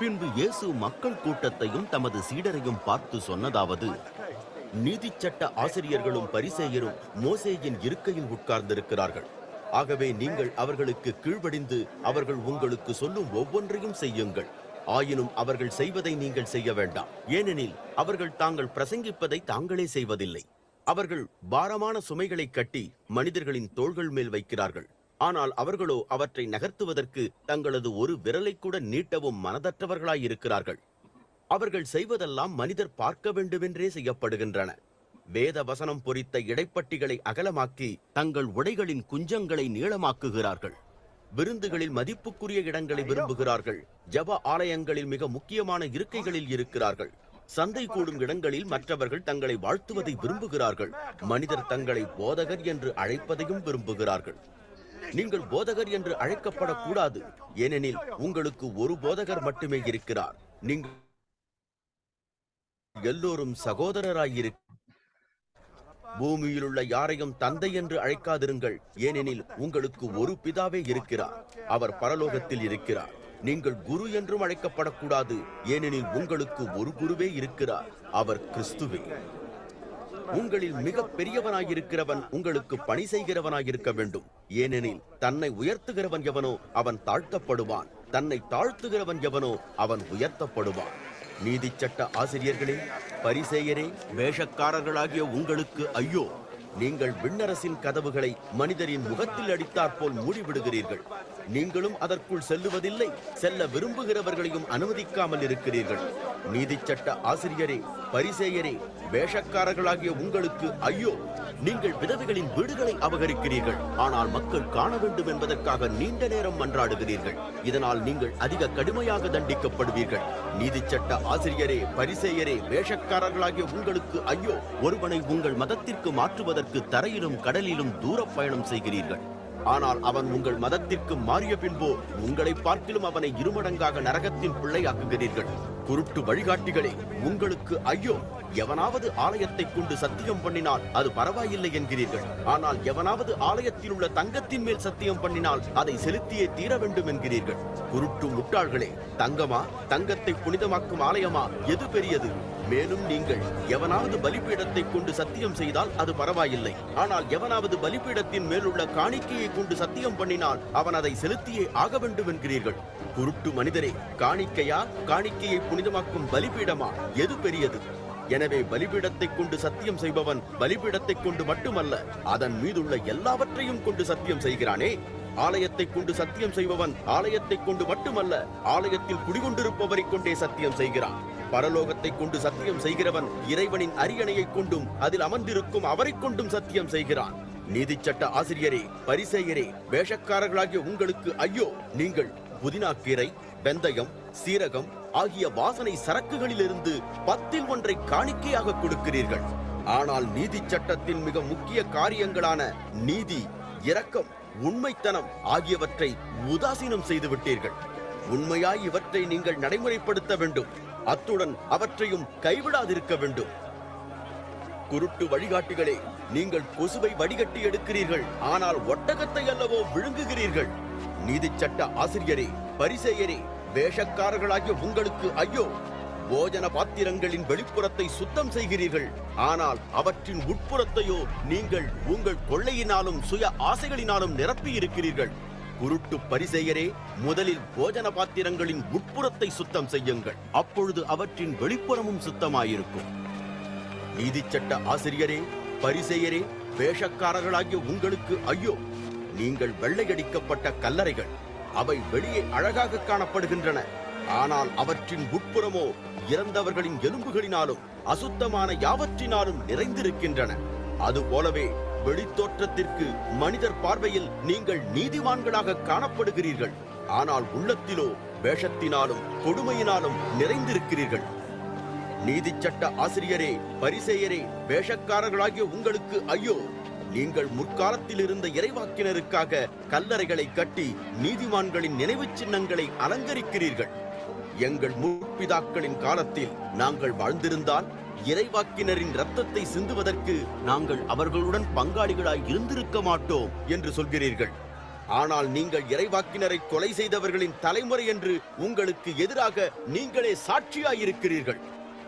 பின்பு இயேசு மக்கள் கூட்டத்தையும் தமது சீடரையும் பார்த்து சொன்னதாவது, நீதிச்சட்ட ஆசிரியர்களும் பரிசேயரும் மோசேயின் இருக்கையில் உட்கார்ந்திருக்கிறார்கள். ஆகவே நீங்கள் அவர்களுக்கு கீழ்ப்படிந்து அவர்கள் உங்களுக்கு சொல்லும் ஒவ்வொன்றையும் செய்யுங்கள். ஆயினும் அவர்கள் செய்வதை நீங்கள் செய்ய வேண்டாம். ஏனெனில் அவர்கள் தாங்கள் பிரசங்கிப்பதை தாங்களே செய்வதில்லை. அவர்கள் பாரமான சுமைகளை கட்டி மனிதர்களின் தோள்கள் மேல் வைக்கிறார்கள். ஆனால் அவர்களோ அவற்றை நகர்த்துவதற்கு தங்களது ஒரு விரலை கூட நீட்டவும் மனதற்றவர்களாயிருக்கிறார்கள். அவர்கள் செய்வதெல்லாம் மனிதர் பார்க்க வேண்டுமென்றே செய்யப்படுகின்றன. வேத வசனம் பொறித்த இடைப்பட்டிகளை அகலமாக்கி தங்கள் உடைகளின் குஞ்சங்களை நீளமாக்குகிறார்கள். விருந்துகளில் மதிப்புக்குரிய இடங்களை விரும்புகிறார்கள். ஜப ஆலயங்களில் மிக முக்கியமான இருக்கைகளில் இருக்கிறார்கள். சந்தை கூடும் இடங்களில் மற்றவர்கள் தங்களை வாழ்த்துவதை விரும்புகிறார்கள். மனிதர் தங்களை போதகர் என்று அழைப்பதையும் விரும்புகிறார்கள். நீங்கள் போதகர் என்று அழைக்கப்படக்கூடாது, ஏனெனில் உங்களுக்கு ஒரு போதகர் மட்டுமே இருக்கிறார். நீங்கள் எல்லோரும் சகோதரராயிருக்க. பூமியில் உள்ள யாரையும் தந்தை என்று அழைக்காதிருங்கள், ஏனெனில் உங்களுக்கு ஒரு பிதாவே இருக்கிறார், அவர் பரலோகத்தில் இருக்கிறார். நீங்கள் குரு என்றும் அழைக்கப்படக்கூடாது, ஏனெனில் உங்களுக்கு ஒரு குருவே இருக்கிறார், அவர் கிறிஸ்துவே. உங்களில் மிக பெரியவனாயிருக்கிறவன் உங்களுக்கு பணி செய்கிறவனாயிருக்க வேண்டும். ஏனெனில் தன்னை உயர்த்துகிறவன் எவனோ அவன் தாழ்த்தப்படுவான், தன்னை தாழ்த்துகிறவன் எவனோ அவன் உயர்த்தப்படுவான். நீதிச்சட்ட ஆசிரியர்களே, பரிசேயரே, வேஷக்காரர்களாகிய உங்களுக்கு ஐயோ! நீங்கள் விண்ணரசின் கதவுகளை மனிதரின் முகத்தில் அடித்தாற்போல் மூடிவிடுகிறீர்கள். நீங்களும் அதற்குள் செல்லுவதில்லை, செல்ல விரும்புகிறவர்களையும் அனுமதிக்காமல் இருக்கிறீர்கள். நீதிச்சட்ட ஆசிரியரே, பரிசேயரே, வேஷக்காரர்களாகிய உங்களுக்கு ஐயோ! நீங்கள் விதவைகளின் வீடுகளை அபகரிக்கிறீர்கள், ஆனால் மக்கள் காண வேண்டும் என்பதற்காக நீண்ட நேரம் மன்றாடுகிறீர்கள். இதனால் நீங்கள் அதிக கடுமையாக தண்டிக்கப்படுவீர்கள். நீதிச்சட்ட ஆசிரியரே, பரிசேயரே, வேஷக்காரர்களாகிய உங்களுக்கு ஐயோ! ஒருவனை உங்கள் மதத்திற்கு மாற்றுவதற்கு தரையிலும் கடலிலும் தூர பயணம் செய்கிறீர்கள். ஆனால் அவன் உங்கள் மதத்திற்கு மாறிய பின்போ உங்களை பார்க்கிலும் அவனை இருமடங்காக நரகத்தின் பிள்ளையாக்குகிறீர்கள். குருட்டு வழிகாட்டிகளே, உங்களுக்கு ஐயோ! எவனாவது ஆலயத்தை கொண்டு சத்தியம் பண்ணினால் அது பரவாயில்லை என்கிறீர்கள், ஆனால் எவனாவது ஆலயத்தில் உள்ள தங்கத்தின் மேல் சத்தியம் பண்ணினால் அதை செலுத்தியே தீர வேண்டும் என்கிறீர்கள். குருட்டு முட்டாள்களே, தங்கமா, தங்கத்தை புனிதமாக்கும் ஆலயமா, எது பெரியது? மேலும் நீங்கள் எவனாவது பலிபீடத்தை கொண்டு சத்தியம் செய்தால் அது பரவாயில்லை, ஆனால் எவனாவது பலிபீடத்தின் மேலுள்ள காணிக்கையை கொண்டு சத்தியம் பண்ணினால் அவன் அதை செலுத்தியே ஆக வேண்டும் என்கிறீர்கள். குருட்டு மனிதரே, காணிக்கையா, காணிக்கையை புனிதமாக்கும் பலிபீடமா, எது பெரியது? எனவே பலிபீடத்தை கொண்டு சத்தியம் செய்பவன் பலிபீடத்தை கொண்டு மட்டுமல்ல, அதன் மீதுள்ள எல்லாவற்றையும் கொண்டு சத்தியம் செய்கிறானே. ஆலயத்தை கொண்டு சத்தியம் செய்பவன் ஆலயத்தை கொண்டு மட்டுமல்ல, ஆலயத்தில் குடிகொண்டிருப்பவரை கொண்டே சத்தியம் செய்கிறான். பரலோகத்தை கொண்டு சத்தியம் செய்கிறவன் இறைவனின் அரியணையை கொண்டும் அதில் அமர்ந்திருக்கும் அவரை கொண்டும் சத்தியம் செய்கிறான். நீதிச்சட்ட ஆசிரியரே, பரிசேயரே, வேஷக்காரர்களாகிய உங்களுக்கு ஐயோ! நீங்கள் புதினாக்கீரை, வெந்தயம், சீரகம் ஆகிய வாசனை சரக்குகளிலிருந்து 10 1 காணிக்கையாக கொடுக்கிறீர்கள். ஆனால் நீதி சட்டத்தின் மிக முக்கிய காரியங்களான நீதி, இரக்கம், உண்மைத்தனம் ஆகியவற்றை உதாசீனம் செய்து விட்டீர்கள். உண்மையாய் இவற்றை நீங்கள் நடைமுறைப்படுத்த வேண்டும், அத்துடன் அவற்றையும் கைவிடாதிருக்க வேண்டும். குருட்டு வழிகாட்டிகளே, நீங்கள் கொசுவை வடிகட்டி எடுக்கிறீர்கள், ஆனால் ஒட்டகத்தை அல்லவோ விழுங்குகிறீர்கள். நீதிச்சட்ட ஆசிரியரே, பரிசேயரே, வேஷக்காரர்களாகிய உங்களுக்கு ஐயோ! போஜன பாத்திரங்களின் வெளிப்புறத்தை சுத்தம் செய்கிறீர்கள், ஆனால் அவற்றின் உட்புறத்தையோ நீங்கள் உங்கள் கொள்ளையினாலும் சுய ஆசைகளினாலும் நிரப்பி இருக்கிறீர்கள். குருட்டு பரிசேயரே, முதலில் போஜன பாத்திரங்களின் உட்புறத்தை சுத்தம் செய்யுங்கள், அப்பொழுது அவற்றின் வெளிப்புறமும் சுத்தமாயிருக்கும். நீதிச்சட்ட ஆசிரியரே, பரிசேயரே, வேஷக்காரர்களாகிய உங்களுக்கு ஐயோ! நீங்கள் வெள்ளையடிக்கப்பட்ட கல்லறைகள். அவை வெளியே அழகாக காணப்படுகின்றன, ஆனால் அவற்றின் உட்புறமோ இறந்தவர்களின் எலும்புகளினாலும் அசுத்தமான யாவற்றினாலும் நிறைந்திருக்கின்றன. அதுபோலவே வெளித்தோற்றத்திற்கு மனிதர் பார்வையில் நீங்கள் நீதிமான்களாக காணப்படுகிறீர்கள், ஆனால் உள்ளத்திலோ வேஷத்தினாலும் கொடுமையினாலும் நிறைந்திருக்கிறீர்கள். நீதிச்சட்ட ஆசிரியரே, பரிசேயரே, வேஷக்காரர்களாகிய உங்களுக்கு ஐயோ! நீங்கள் முற்காலத்தில் இருந்த இறைவாக்கினருக்காக கல்லறைகளை கட்டி நீதிமான்களின் நினைவு சின்னங்களை அலங்கரிக்கிறீர்கள். எங்கள் முற்பிதாக்களின் காலத்தில் நாங்கள் வாழ்ந்திருந்தால் இறைவாக்கினரின் இரத்தத்தை சிந்துவதற்கு நாங்கள் அவர்களுடன் பங்காளிகளாய் இருந்திருக்க மாட்டோம் என்று சொல்கிறீர்கள். ஆனால் நீங்கள் இறைவாக்கினரை கொலை செய்தவர்களின் தலைமுறை என்று உங்களுக்கு எதிராக நீங்களே சாட்சியாயிருக்கிறீர்கள்.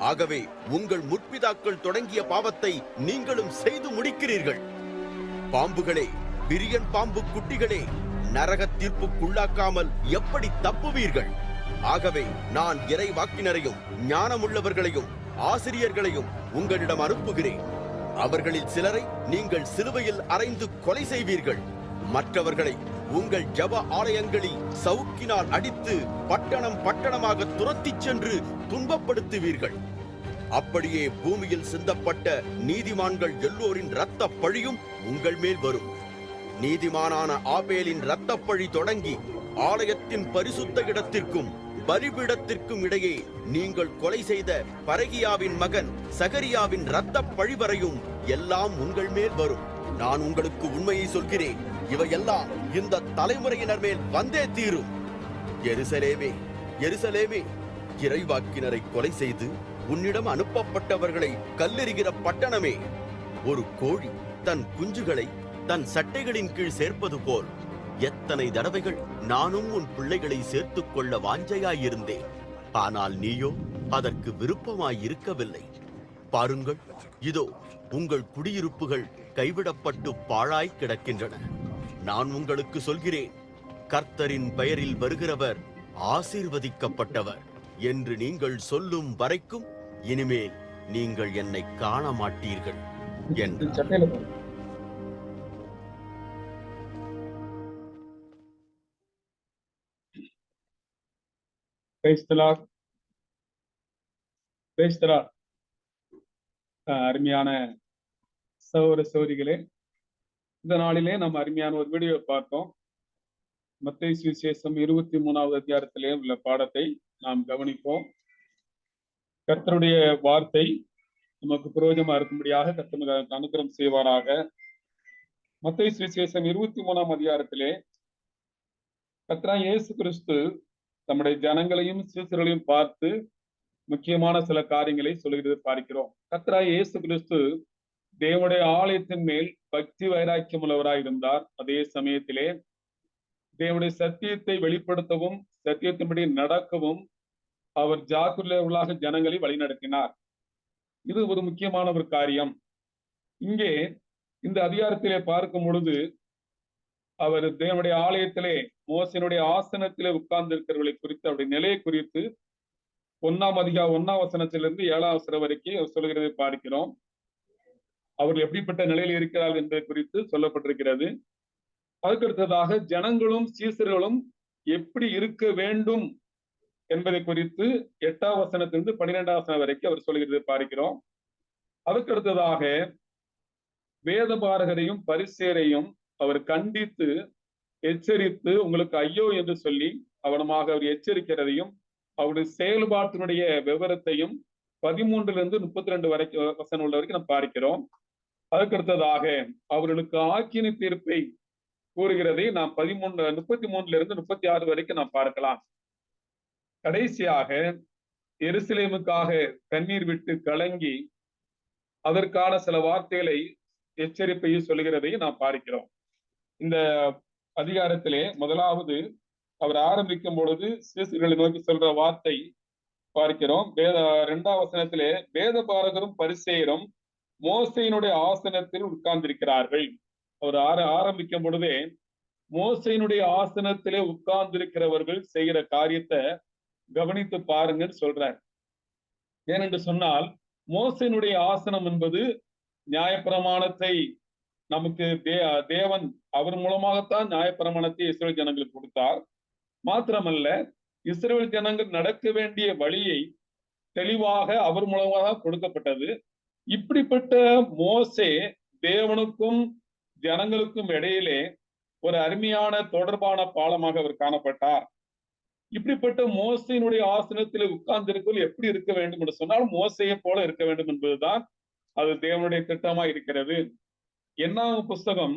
ஆகவே உங்கள் முற்பிதாக்கள் தொடங்கிய பாவத்தை நீங்களும் செய்து முடிக்கிறீர்கள். பாம்புகளே, விரியன் பாம்பு குட்டிகளே, நரக தீர்ப்புக்குள்ளாக்காமல் எப்படி தப்புவீர்கள்? ஆகவே நான் இறைவாக்கினரையும் ஞானமுள்ளவர்களையும் ஆசிரியர்களையும் உங்களிடம் அனுப்புகிறேன். அவர்களில் சிலரை நீங்கள் சிலுவையில் அறைந்து கொலை செய்வீர்கள். மற்றவர்களை உங்கள் ஜப ஆலயங்களில் சவுக்கினால் அடித்து பட்டணம் பட்டணமாக துரத்திச் சென்று துன்பப்படுத்துவீர்கள். அப்படியே பூமியில் சிந்தப்பட்ட நீதிமான்கள் எல்லோரின் இரத்த பழியும் உங்கள் மேல் வரும். நீதிமானான ஆபேலின் இரத்த பழி தொடங்கி ஆலயத்தின் பரிசுத்த இடத்திற்கும் பலிபீடத்திற்கும் இடையே நீங்கள் கொலை செய்த பரகியாவின் மகன் சகரியாவின் இரத்த பழி வரையும் எல்லாம் உங்கள் மேல் வரும். நான் உங்களுக்கு உண்மையை சொல்கிறேன், இவையெல்லாம் இந்த தலைமுறையினர் மேல் வந்தே தீரும். எருசலேமே, எருசலேமே, இறைவாக்கினரை கொலை செய்து உன்னிடம் அனுப்பப்பட்டவர்களை கல்லெறிகிற பட்டணமே! ஒரு கோழி தன் குஞ்சுகளை தன் சட்டைகளின் கீழ் சேர்ப்பது போல் எத்தனை தடவைகள் நானும் உன் பிள்ளைகளை சேர்த்துக் கொள்ள வாஞ்சையாயிருந்தேன். ஆனால் நீயோ அதற்கு விருப்பமாயிருக்கவில்லை. பாருங்கள், இதோ உங்கள் குடியிருப்புகள் கைவிடப்பட்டு பாழாய் கிடக்கின்றன. நான் உங்களுக்கு சொல்கிறேன், கர்த்தரின் பெயரில் வருகிறவர் ஆசீர்வதிக்கப்பட்டவர் என்று நீங்கள் சொல்லும் வரைக்கும் இனிமேல் நீங்கள் என்னை காண மாட்டீர்கள் என்று. அருமையான சகோதர சகோதரிகளே, இந்த நாளிலே நம்ம அருமையான ஒரு வீடியோ பார்த்தோம். மத்தேயு சுவிசேஷம் 23வது அதிகாரத்திலே உள்ள பாடத்தை நாம் கவனிப்போம். கர்த்தருடைய வார்த்தை நமக்கு பிரயோஜனமா இருக்கும்படியாக கர்த்தர் அனுகிரகம் செய்வாராக. மத்தேயு சுவிசேஷம் 23ஆம் அதிகாரத்திலே கர்த்தராகிய இயேசு கிறிஸ்து நம்முடைய ஜனங்களையும் சீசர்களையும் பார்த்து முக்கியமான சில காரியங்களை சொல்கிறது பார்க்கிறோம். கர்த்தராகிய இயேசு கிறிஸ்து தேவனுடைய ஆலயத்தின் மேல் பக்தி வைராக்கியம் உள்ளவராய் இருந்தார். அதே சமயத்திலே தேவனுடைய சத்தியத்தை வெளிப்படுத்தவும் சத்தியத்தின்படி நடக்கவும் அவர் ஜாக்கிரதையுள்ளாக ஜனங்களை வழிநடத்தினார். இது ஒரு முக்கியமான ஒரு காரியம். இங்கே இந்த அதிகாரத்திலே பார்க்கும் பொழுது அவர் தேவனுடைய ஆலயத்திலே மோசேயினுடைய ஆசனத்திலே உட்கார்ந்து இருக்கிறவர்களை குறித்து அவருடைய நிலையை குறித்து 1ஆம் அதிகாரம் 1ஆம் வசனத்திலிருந்து 7ஆம் வசனம் வரைக்கும் அவர் சொல்கிறதை பார்க்கிறோம். அவர்கள் எப்படிப்பட்ட நிலையில் இருக்கிறார்கள் என்பதை குறித்து சொல்லப்பட்டிருக்கிறது. அதுக்கடுத்ததாக ஜனங்களும் சீசர்களும் எப்படி இருக்க வேண்டும் என்பதை குறித்து 8ஆம் வசனத்திலிருந்து 12ஆம் வசனம் வரைக்கும் அவர் சொல்கிறதை பார்க்கிறோம். அதுக்கடுத்ததாக வேதபாரகரையும் பரிசேரையும் அவர் கண்டித்து எச்சரித்து உங்களுக்கு ஐயோ என்று சொல்லி அவனமாக அவர் எச்சரிக்கிறதையும் அவருடைய செயல்பாட்டினுடைய விவரத்தையும் 13லிருந்து 32 வரைக்கும் வசனம் உள்ள வரைக்கும் நம்ம பார்க்கிறோம். அதுக்கடுத்ததாக அவர்களுக்கு ஆக்கினை தீர்ப்பை கூறுகிறதை நாம் 33லிருந்து 36 வரைக்கும் நாம் பார்க்கலாம். கடைசியாக எருசலேமுக்காக கண்ணீர் விட்டு கலங்கி அதற்கான சில வார்த்தைகளை எச்சரிப்பையும் சொல்கிறதையும் நாம் பார்க்கிறோம். இந்த அதிகாரத்திலே முதலாவது அவர் ஆரம்பிக்கும் பொழுது சீசர்களை நோக்கி சொல்ற வார்த்தை பார்க்கிறோம். 2ஆம் வசனத்திலே வேத பாரகரும் பரிசேயரும் மோசேயினுடைய ஆசனத்தில் உட்கார்ந்திருக்கிறார்கள். அவர் ஆரம்பிக்கும் பொழுதே மோசேயினுடைய ஆசனத்திலே உட்கார்ந்திருக்கிறவர்கள் செய்கிற காரியத்தை கவனித்து பாருங்கன்னு சொல்றார். ஏனென்று சொன்னால் மோசேயினுடைய ஆசனம் என்பது நியாயப்பிரமாணத்தை நமக்கு தேவன் அவர் மூலமாகத்தான் நியாயப்பிரமாணத்தை இஸ்ரவேல் ஜனங்களுக்கு கொடுத்தார். மாத்திரமல்ல, இஸ்ரவேல் ஜனங்கள் நடக்க வேண்டிய வழியை தெளிவாக அவர் மூலமாக கொடுக்கப்பட்டது. இப்படிப்பட்ட மோசே தேவனுக்கும் ஜனங்களுக்கும் இடையிலே ஒரு அருமையான தொடர்பான பாலமாக அவர் காணப்பட்டார். இப்படிப்பட்ட மோசையினுடைய ஆசனத்தில் உட்கார்ந்திருப்பது எப்படி இருக்க வேண்டும் என்று சொன்னால் மோசையை போல இருக்க வேண்டும் என்பதுதான் அது தேவனுடைய திட்டமா இருக்கிறது. என்னாகும் புஸ்தகம்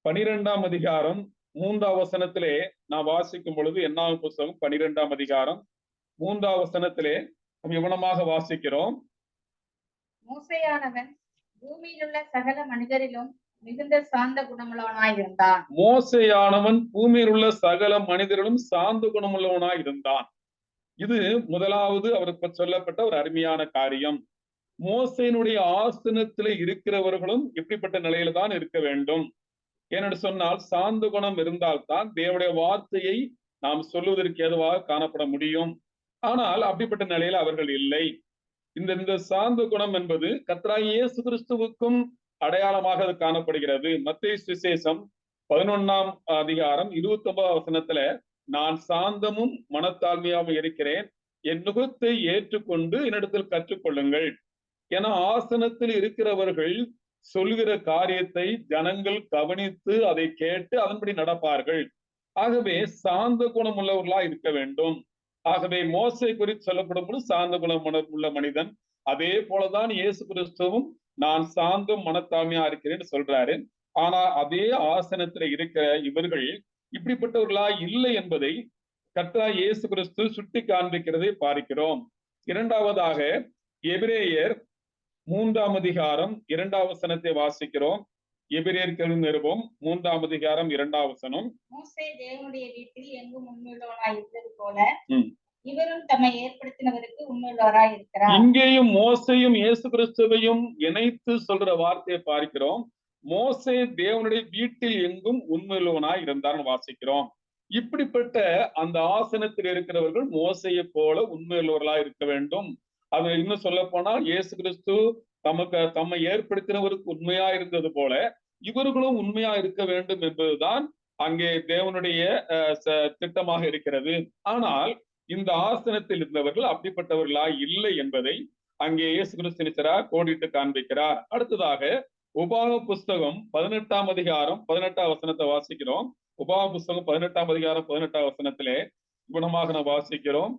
12ஆம் அதிகாரம் 3ஆம் வசனத்திலே நான் வாசிக்கும் பொழுது என்னாகும் புஸ்தகம் 12ஆம் அதிகாரம் 3ஆம் வசனத்திலே கவனமாக வாசிக்கிறோம். மோசேயானவன் பூமியில் உள்ள சகல மனிதரிலும் மிகுந்த சாந்த குணமுள்ளவனாய் இருந்தான். மோசேயானவன் பூமியில் உள்ள சகல மனிதர்களும் சாந்த குணமுள்ளவனாய் இருந்தான். இது முதலாவது அவருக்கு சொல்லப்பட்ட ஒரு அருமையான காரியம். மோசேனுடைய ஆசனத்தில் இருக்கிறவர்களும் இப்படிப்பட்ட நிலையில தான் இருக்க வேண்டும். ஏனென்று சொன்னால் சாந்த குணம் இருந்தால்தான் தேவனுடைய வார்த்தையை நாம் சொல்லுவதற்கு ஏதுவாக காணப்பட முடியும். ஆனால் அப்படிப்பட்ட நிலையில அவர்கள் இல்லை. இந்த சாந்த குணம் என்பது கர்த்தராகிய இயேசு கிறிஸ்துவுக்கும் அடையாளமாக அது காணப்படுகிறது. மத்தேயு சுவிசேஷம் 11ஆம் அதிகாரம் 29ஆம் வசனத்துல, நான் சாந்தமும் மனத்தாழ்மையாகவும் இருக்கிறேன், என் நுகத்தை ஏற்றுக்கொண்டு என்னிடத்தில் கற்றுக்கொள்ளுங்கள். ஏன்னா ஆசனத்தில் இருக்கிறவர்கள் சொல்கிற காரியத்தை ஜனங்கள் கவனித்து அதை கேட்டு அதன்படி நடப்பார்கள். ஆகவே சாந்த குணம் உள்ளவர்களா இருக்க வேண்டும். ஆகவே மோசே குறித்து சொல்லப்படும் போது சாந்த குணம் உள்ள மனிதன். அதே போலதான் இயேசு கிறிஸ்துவும் நான் சாந்தும் மனத்தாழ்மையா இருக்கிறேன்னு சொல்றாரு. ஆனா அதே ஆசனத்துல இருக்கிற இவர்கள் இப்படிப்பட்டவர்களா இல்லை என்பதை கர்த்தராகிய இயேசு கிறிஸ்து சுட்டி காண்பிக்கிறதை பார்க்கிறோம். இரண்டாவதாக எபிரேயர் 3ஆம் அதிகாரம் 2ஆம் வசனத்தை வாசிக்கிறோம். எபிரேயர் நிருபம் 3ஆம் அதிகாரம் 2ஆம் வசனம். மோசே தேவனுடைய வீட்டில் எங்கும் உண்மையுள்ளவனாய் இருந்தது போல இவரும் தம்மை ஏற்படுத்தினவருக்கு உண்மையுள்ளவராய் இருக்கிறார். இங்கேயும் மோசையும் இயேசு கிறிஸ்துவையும் இணைத்து சொல்ற வார்த்தையை பார்க்கிறோம். மோசே தேவனுடைய வீட்டில் எங்கும் உண்மையுள்ளவனாய் இருந்தார்னு வாசிக்கிறோம். இப்படிப்பட்ட அந்த ஆசனத்தில் இருக்கிறவர்கள் மோசையை போல உண்மையுள்ளவர்களாய் இருக்க வேண்டும். அது இன்னும் சொல்ல போனால் இயேசு கிறிஸ்து தம்மை ஏற்படுத்தினவருக்கு உண்மையா இருந்தது போல இவர்களும் உண்மையா இருக்க வேண்டும் என்பதுதான் அங்கே தேவனுடைய திட்டமாக இருக்கிறது. ஆனால் இந்த ஆசனத்தில் இருந்தவர்கள் அப்படிப்பட்டவர்களா இல்லை என்பதை அங்கே இயேசு கிறிஸ்து கோடிட்டு காண்பிக்கிறார். அடுத்ததாக உபாக புஸ்தகம் 18ஆம் அதிகாரம் 18ஆம் வசனத்தை வாசிக்கிறோம். உபாக புஸ்தகம் 18ஆம் அதிகாரம் 18ஆம் வசனத்திலே குணமாக நாம் வாசிக்கிறோம்.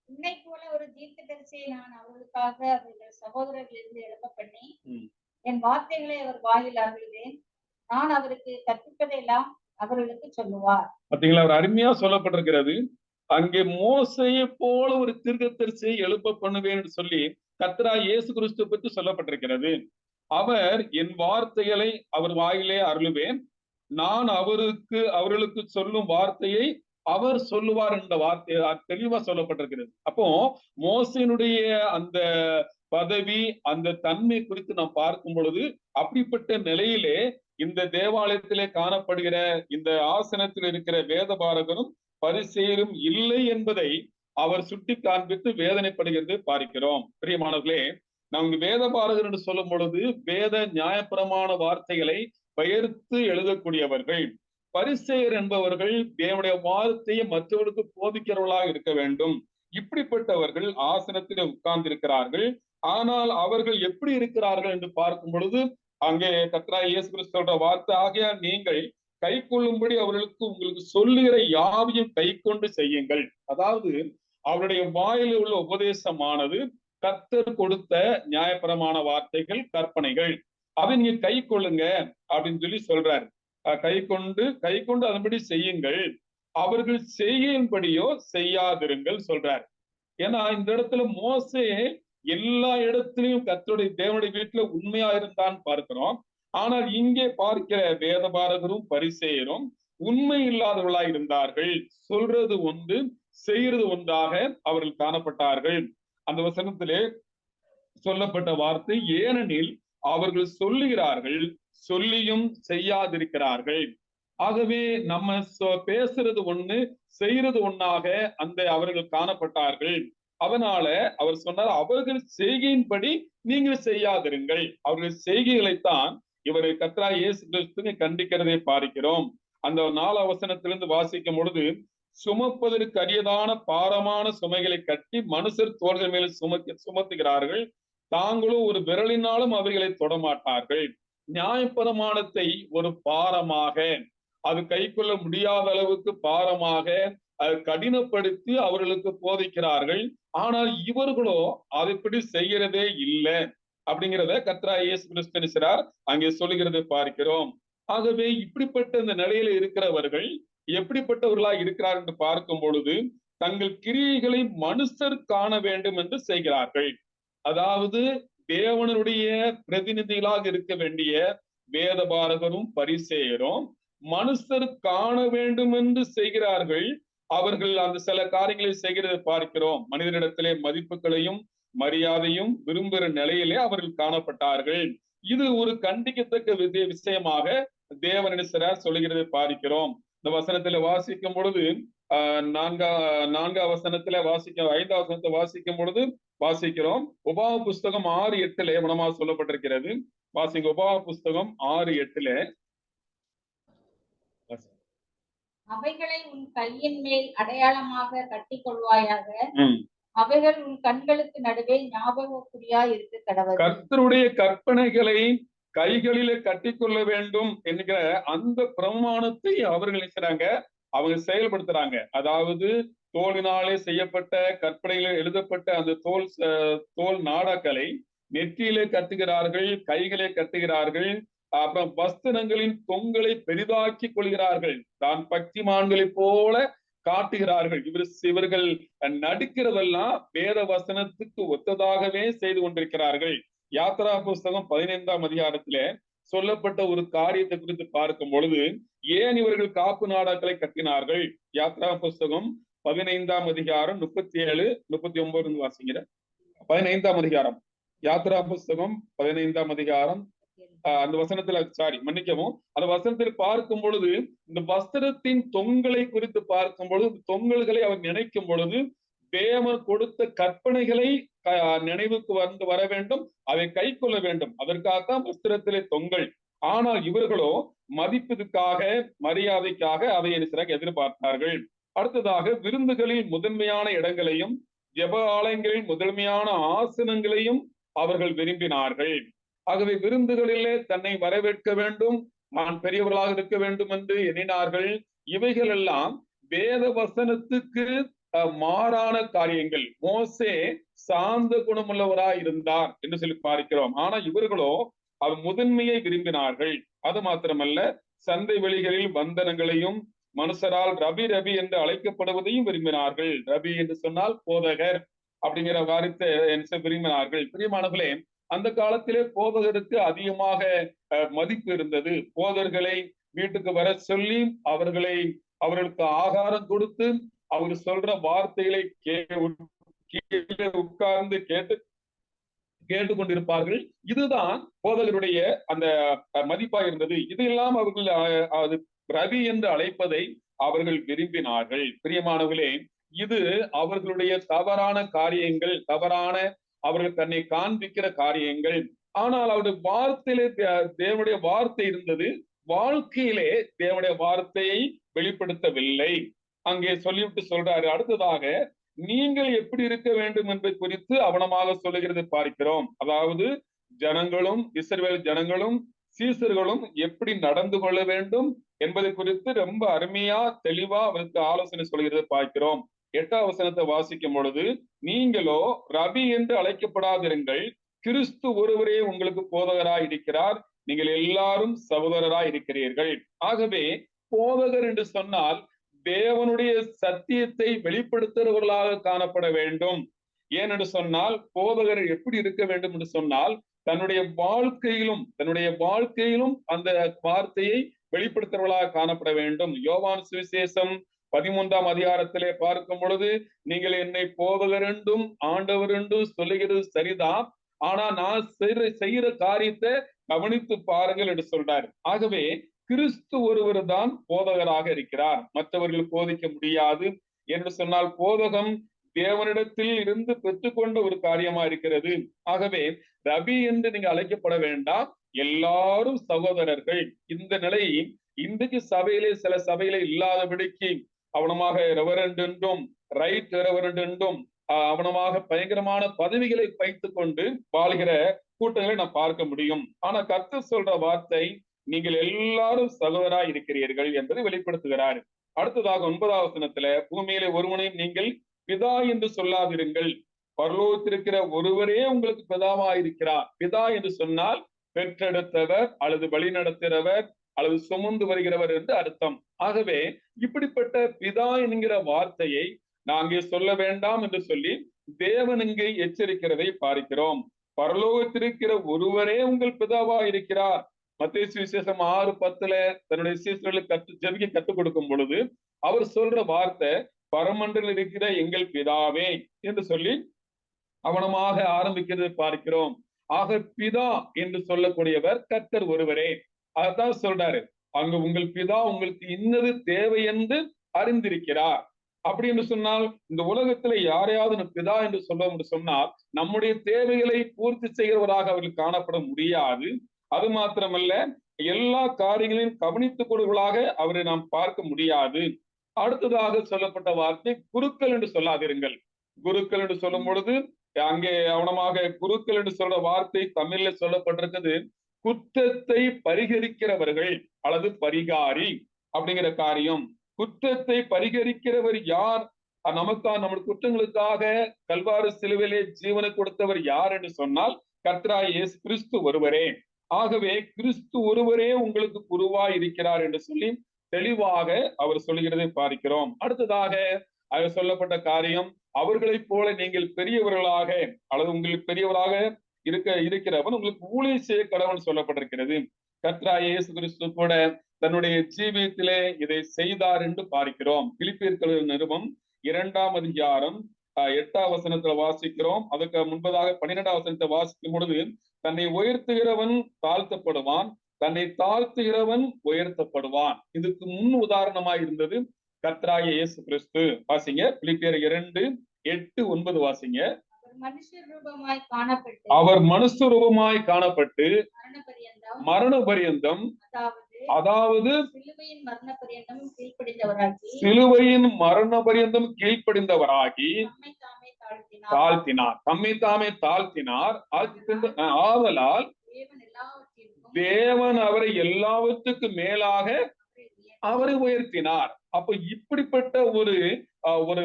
உன்னை போல ஒரு தீர்க்கதரிசியை நான் அவர்களுக்காக அவர்கள் சகோதரர்களிலிருந்து எழுப்ப பண்ணி என் வார்த்தைகளை அவர் வாயில் அருள்வேன். நான் அவருக்கு கற்பிப்பதையெல்லாம் அவர்களுக்கு சொல்லுவார். பாத்தீங்களா, அவர் அருமையா சொல்லப்பட்டிருக்கிறது. அங்கே மோசையை போல ஒரு தீர்க்கதரிசியை எழுப்ப பண்ணுவேன் என்று சொல்லி கர்த்தராகிய இயேசு கிறிஸ்து பற்றி சொல்லப்பட்டிருக்கிறது. அவர் என் வார்த்தைகளை அவர் வாயிலே அருளுவேன், நான் அவர்களுக்கு சொல்லும் வார்த்தையை அவர் சொல்லுவார் என்ற வார்த்தை தெளிவா சொல்லப்பட்டிருக்கிறது. அப்போ மோசையினுடைய அந்த பதவி அந்த தன்மை குறித்து நாம் பார்க்கும் பொழுது அப்படிப்பட்ட நிலையிலே இந்த தேவாலயத்திலே காணப்படுகிற இந்த ஆசனத்தில் இருக்கிற வேதபாரகரும் பரிசேயரும் இல்லை என்பதை அவர் சுட்டி காண்பித்து வேதனைப்படுகிறது பார்க்கிறோம். பிரியமானவர்களே, நாம் வேதபாரகர் என்று சொல்லும் பொழுது வேத நியாயப்பிரமாண வார்த்தைகளை பெயர்த்து எழுதக்கூடியவர்கள். பரிசேயர் என்பவர்கள் தேவனுடைய வார்த்தையை மற்றவர்களுக்கு போதிக்கிறவர்களாக இருக்க வேண்டும். இப்படிப்பட்டவர்கள் ஆசனத்தில் உட்கார்ந்திருக்கிறார்கள். ஆனால் அவர்கள் எப்படி இருக்கிறார்கள் என்று பார்க்கும் பொழுது அங்கே கர்த்தராகிய இயேசு கிறிஸ்து சொல்ற வார்த்தை, ஆகையால் நீங்கள் கை கொள்ளும்படி அவர்களுக்கு உங்களுக்கு சொல்லுகிற யாவையும் கை கொண்டு செய்யுங்கள். அதாவது அவருடைய வாயில் உள்ள உபதேசமானது கர்த்தர் கொடுத்த நியாயப்பிரமாண வார்த்தைகள், கற்பனைகள், அதை நீங்க கை கொள்ளுங்க அப்படின்னு சொல்லி சொல்றாரு. கை கொண்டு அதன்படி செய்யுங்கள், அவர்கள் செய்யும்படியோ செய்யாதிருங்கள் சொல்றாரு. ஏன்னா இந்த இடத்துல மோசே எல்லா இடத்திலையும் கர்த்தருடைய தேவனுடைய வீட்டுல உண்மையா இருந்தான்னு பார்க்கிறோம். ஆனால் இங்கே பார்க்கிற வேதபாரகரும் பரிசேயரும் உண்மை இல்லாதவர்களா இருந்தார்கள். சொல்றது ஒன்று, செய்யறது ஒன்றாக அவர்கள் காணப்பட்டார்கள். அந்த வசனத்திலே சொல்லப்பட்ட வார்த்தை, ஏனெனில் அவர்கள் சொல்லுகிறார்கள், சொல்லியும் செய்யாதிருக்கிறார்கள். ஆகவே நம்ம பேசுறது ஒண்ணு, செய்யறது ஒண்ணாக அந்த அவர்கள் காணப்பட்டார்கள். அதனால அவர் சொன்னார், அவர்கள் செய்கையின்படி நீங்கள் செய்யாதிருங்கள். அவர்கள் செய்கைகளைத்தான் இவரை கர்த்தராகிய இயேசு கிறிஸ்து கண்டிக்கிறதை பார்க்கிறோம். அந்த 4 வசனத்திலிருந்து வாசிக்கும் பொழுது, சுமப்பதற்கு அரியதான பாரமான சுமைகளை கட்டி மனுஷர் தோள்கள் மேல் சுமத்துகிறார்கள், தாங்களும் ஒரு விரலினாலும் அவைகளை தொடமாட்டார்கள். நியாயப்பிரமாணத்தை ஒரு பாரமாக, அது கை கொள்ள முடியாத அளவுக்கு பாரமாக அதை கடினப்படுத்தி அவர்களுக்கு போதிக்கிறார்கள். ஆனால் இவர்களோ அதைப்படி செய்கிறதே இல்லை அப்படிங்கிறத கர்த்தராகிய இயேசு கிறிஸ்து அங்கே சொல்லுகிறதை பார்க்கிறோம். ஆகவே இப்படிப்பட்ட இந்த நிலையில இருக்கிறவர்கள் எப்படிப்பட்டவர்களா இருக்கிறார் என்று பார்க்கும் பொழுது, தங்கள் கிரியைகளை மனுஷர் காண வேண்டும் என்று செய்கிறார்கள். அதாவது தேவனுடைய பிரதிநிதிகளாக இருக்க வேண்டிய வேதபாரகரும் பரிசேயரும் மனுஷர் காண வேண்டும் என்று செய்கிறார்கள். அவர்கள் அந்த சில காரியங்களை செய்கிறதை பார்க்கிறோம். மனிதரிடத்திலே மதிப்புகளையும் மரியாதையும் விரும்புகிற நிலையிலே அவர்கள் காணப்பட்டார்கள். இது ஒரு கண்டிக்கத்தக்க விஷயமாக தேவனிடத்தினர் சொல்லுகிறதை பார்க்கிறோம். இந்த வசனத்துல வாசிக்கும் பொழுது நான்காம் வசனத்துல ஐந்தாம் வசனத்தை வாசிக்கும் பொழுது வாசிக்கிறோம். உபாக புஸ்தகம் 6:8 கவனமாக சொல்லப்பட்டிருக்கிறது. வாசிங்க. உபாக புஸ்தகம் 6:8. அவைகளை உன் கையின் மேல் அடையாளமாக கட்டிக் கொள்வாயாக. அவைகள் உன் கண்களுக்கு நடுவே ஞாபகக்குறியா இருக்க கடவுள். கர்த்தருடைய கற்பனைகளை கைகளிலே கட்டிக்கொள்ள வேண்டும் என்கிற அந்த பிரமாணத்தை அவர்கள் நினைக்கிறாங்க, அவங்க செயல்படுத்துறாங்க. அதாவது தோலினாலே செய்யப்பட்ட கற்பனையில் எழுதப்பட்ட அந்த தோல் நாடாக்களை நெற்றியிலே கட்டுகிறார்கள், கைகளை கட்டுகிறார்கள். அப்புறம் வஸ்திரங்களின் தொங்கலை பெரிதாக்கி கொள்கிறார்கள். தான் பக்திமான்களை போல காட்டுகிறார்கள். இவர்கள் நடிக்கிறதெல்லாம் வேத வசனத்துக்கு ஒத்ததாகவே செய்து கொண்டிருக்கிறார்கள். யாத்ரா புஸ்தகம் 15ஆம் அதிகாரத்திலே சொல்லப்பட்ட ஒரு காரியத்தை குறித்து பார்க்கும் பொழுது ஏன் இவர்கள் காப்பு நாடாக்களை கட்டினார்கள்? யாத்ரா புஸ்தகம் 15ஆம் அதிகாரம் 37, 39 வாசிங்கிற. 15ஆம் அதிகாரம், யாத்ரா புஸ்தகம் 15ஆம் அதிகாரம் அந்த வசனத்துல மன்னிக்கவும், அந்த வசனத்தில் பார்க்கும் பொழுது இந்த வஸ்திரத்தின் தொங்கலை குறித்து பார்க்கும் பொழுது தொங்கல்களை அவர் நினைக்கும் பொழுது தேவன் கொடுத்த கற்பனைகளை நினைவுக்கு வர வேண்டும், அதை கை கொள்ள வேண்டும். அதற்காகத்தான் வஸ்திரத்திலே தொங்கல். ஆனால் இவர்களோ மதிப்பதற்காக மரியாதைக்காக அதை எதிர்பார்த்தார்கள். அடுத்ததாக விருந்துகளில் முதன்மையான இடங்களையும் ஜெப ஆலயங்களில் முதன்மையான ஆசனங்களையும் அவர்கள் விரும்பினார்கள். ஆகவே விருந்துகளிலே தன்னை வரவேற்க வேண்டும், நான் பெரியவர்களாக இருக்க வேண்டும் என்று எண்ணினார்கள். இவைகள் எல்லாம் வேத வசனத்துக்கு மாறான காரியங்கள். மோசே சாந்த குணமுள்ளவராய் இருந்தார் என்று சொல்லி பார்க்கிறோம். ஆனா இவர்களோ அவர் முதன்மையை விரும்பினார்கள். அது மாத்திரமல்ல, சந்தை வெளிகளில் பந்தனங்களையும் மனுஷரால் ரபி ரபி என்று அழைக்கப்படுவதையும் விரும்பினார்கள். ரபி என்று சொன்னால் போதகர் அப்படிங்கிற வார்த்தை விரும்பினார்கள். பிரியமானவர்களே, அந்த காலத்திலே போதகருக்கு அதிகமாக மதிப்பு இருந்தது. போதகர்களை வீட்டுக்கு வர சொல்லி அவர்களுக்கு ஆகாரம் கொடுத்து அவர் சொல்ற வார்த்தைகளை கீழே உட்கார்ந்து கேட்டுக்கொண்டிருப்பார்கள். இதுதான் போதகருடைய அந்த மதிப்பா இருந்தது. இது எல்லாம் அவர்கள் அது ரவி என்று அழைப்பதை அவர்கள் விரும்பினார்கள். பிரியமானவர்களே, இது அவர்களுடைய தவறான காரியங்கள், அவர்கள் தன்னை காண்பிக்கிற காரியங்கள். ஆனால் அவருடைய வார்த்தையிலே தேவனுடைய வார்த்தை இருந்தது, வாழ்க்கையிலே தேவனுடைய வார்த்தையை வெளிப்படுத்தவில்லை. அங்கே சொல்லிவிட்டு சொல்றாரு. அடுத்ததாக நீங்கள் எப்படி இருக்க வேண்டும் என்பதை குறித்து அவனமாக சொல்லுகிறது பார்க்கிறோம். அதாவது ஜனங்களும் இஸ்ரவேல் ஜனங்களும் சீசர்களும் எப்படி நடந்து கொள்ள வேண்டும் என்பதை குறித்து ரொம்ப அருமையா தெளிவா அவருக்கு ஆலோசனை சொல்கிறது பார்க்கிறோம். 8ஆம் வசனத்தை வாசிக்கும் பொழுது, நீங்களோ ரபி என்று அழைக்கப்படாதிருங்கள், கிறிஸ்து ஒருவரே உங்களுக்கு போதகராய் இருக்கிறார், நீங்கள் எல்லாரும் சகோதரராய் இருக்கிறீர்கள். ஆகவே போதகர் என்று சொன்னால் தேவனுடைய சத்தியத்தை வெளிப்படுத்துகிறவர்களாக காணப்பட வேண்டும். ஏனென்று சொன்னால் போதகர் எப்படி இருக்க வேண்டும் என்று சொன்னால் தன்னுடைய வாழ்க்கையிலும் அந்த வார்த்தையை வெளிப்படுத்துகிறவர்களாக காணப்பட வேண்டும். யோவான் சுவிசேஷம் 13ஆம் அதிகாரத்திலே பார்க்கும் பொழுது, நீங்கள் என்னை போதகர் என்றும் ஆண்டவர் என்றும் சொல்லுகிறது சரிதான், ஆனா நான் செய்யற காரியத்தை கவனித்து பாருங்கள் என்று சொல்றாரு. ஆகவே கிறிஸ்து ஒருவர் தான் போதகராக இருக்கிறார், மற்றவர்கள் போதிக்க முடியாது என்று சொன்னால் போதகம் தேவனிடத்தில் இருந்து பெற்றுக்கொண்ட ஒரு காரியமா இருக்கிறது. ஆகவே ரபி என்று நீங்க அழைக்கப்பட வேண்டாம், எல்லாரும் சகோதரர்கள். இந்த நிலை இன்றைக்கு சில சபையிலே இல்லாதபடிக்கு அவனமாக ரெவரண்ட் என்றும் ரைட் ரெவரண்ட் என்றும் அவனமாக பயங்கரமான பதவிகளை வைத்துக் கொண்டு வாழ்கிற கூட்டங்களை நாம் பார்க்க முடியும். ஆனா கர்த்தர் சொல்ற வார்த்தை, நீங்கள் எல்லாரும் சகோதராய் இருக்கிறீர்கள் என்பதை வெளிப்படுத்துகிறார். அடுத்ததாக 9ஆம் வசனத்துல, பூமியிலே ஒருவனையும் நீங்கள் பிதா என்று சொல்லாதிருங்கள், பரலோகத்திருக்கிற ஒருவரே உங்களுக்கு பிதாவா இருக்கிறார். பிதா என்று சொன்னால் பெற்றெடுத்தவர் அல்லது வழி நடத்துகிறவர் அல்லது சுமந்து வருகிறவர் என்று அர்த்தம். ஆகவே இப்படிப்பட்ட பிதா என்கிற வார்த்தையை நாங்கள் சொல்ல வேண்டாம் என்று சொல்லி தேவன் இங்கே எச்சரிக்கிறதை பார்க்கிறோம். பரலோகத்திருக்கிற ஒருவரே உங்கள் பிதாவா இருக்கிறார். மத்தேயு சுவிசேஷம் 6:10 தன்னுடைய சீஷர்களுக்கு ஜெபிக்க கற்றுக் கொடுக்கும் பொழுது அவர் சொல்ற வார்த்தை பரமண்டலில் இருக்கிற எங்கள் பிதாவே என்று சொல்லி அவனமாக ஆரம்பிக்கிறது பார்க்கிறோம். ஆக பிதா என்று சொல்லக்கூடியவர் கர்த்தர் ஒருவரே. அதான் சொல்றாரு, அங்க உங்கள் பிதா உங்களுக்கு இன்னது தேவை என்று அறிந்திருக்கிறார். அப்படி என்று சொன்னால் இந்த உலகத்துல யாரையாவது பிதா என்று சொல்ல சொன்னால் நம்முடைய தேவைகளை பூர்த்தி செய்கிறவராக அவர்கள் காணப்பட முடியாது. அது மாத்திரமல்ல, எல்லா காரியங்களையும் கவனித்துக் கொள்வர்களாக அவரை நாம் பார்க்க முடியாது. அடுத்ததாக சொல்லப்பட்ட வார்த்தை குருக்கள் என்று சொல்லாதிருங்கள். குருக்கள் என்று சொல்லும் பொழுது அங்கே அவனமாக குருக்கள் என்று சொல்ற வார்த்தை தமிழ்ல சொல்லப்பட்டிருக்கிறது குற்றத்தை பரிகரிக்கிறவர்கள் அல்லது பரிகாரி அப்படிங்கிற காரியம். குற்றத்தை பரிகரிக்கிறவர் யார்? நம்முடைய குற்றங்களுக்காக கல்வாரி சிலுவையிலே ஜீவனை கொடுத்தவர் யார் என்று சொன்னால் கர்த்தராகிய இயேசு கிறிஸ்து ஒருவரே. ஆகவே கிறிஸ்து ஒருவரே உங்களுக்கு குருவாய் இருக்கிறார் என்று சொல்லி தெளிவாக அவர் சொல்கிறதை பார்க்கிறோம். அடுத்ததாக அவர் சொல்லப்பட்ட காரியம் அவர்களைப் போல நீங்கள் பெரியவர்களாக அல்லது உங்களுக்கு பெரியவராக இருக்கிறவன் உங்களுக்கு ஊழியம் செய்ய கடவுள் சொல்லப்பட்டிருக்கிறது. கர்த்தராகிய இயேசு கிறிஸ்து கூட தன்னுடைய ஜீவியத்திலே இதை செய்தார் என்று பார்க்கிறோம். பிலிப்பியர் நிருபம் 2ஆம் அதிகாரம் 8ஆம் வசனத்துல வாசிக்கிறோம். அதுக்கு முன்பதாக 12ஆம் வசனத்தை வாசிக்கும் பொழுது தன்னை உயர்த்துகிறவன் தாழ்த்தப்படுவான், தன்னை தாழ்த்துகிறவன் உயர்த்தப்படுவான். இதுக்கு முன் உதாரணமாய் இருந்தது கர்த்தராகிய இயேசு கிறிஸ்து. வாசிங்க பிலிப்பியர் 2:8-9 வாசிங்க. அவர் மனுஷ ரூபமாய் காணப்பட்டு மரண பரியந்தம், அதாவது சிலுவையின் மரண பரியந்தம் கீழ்ப்படிந்தவராகி தாழ்த்தினார், தம்மை தாமே தாழ்த்தினார். ஆதலால் தேவன் அவரை எல்லாவற்றுக்கும் மேலாக அவரை உயர்த்தினார். அப்ப இப்படிப்பட்ட ஒரு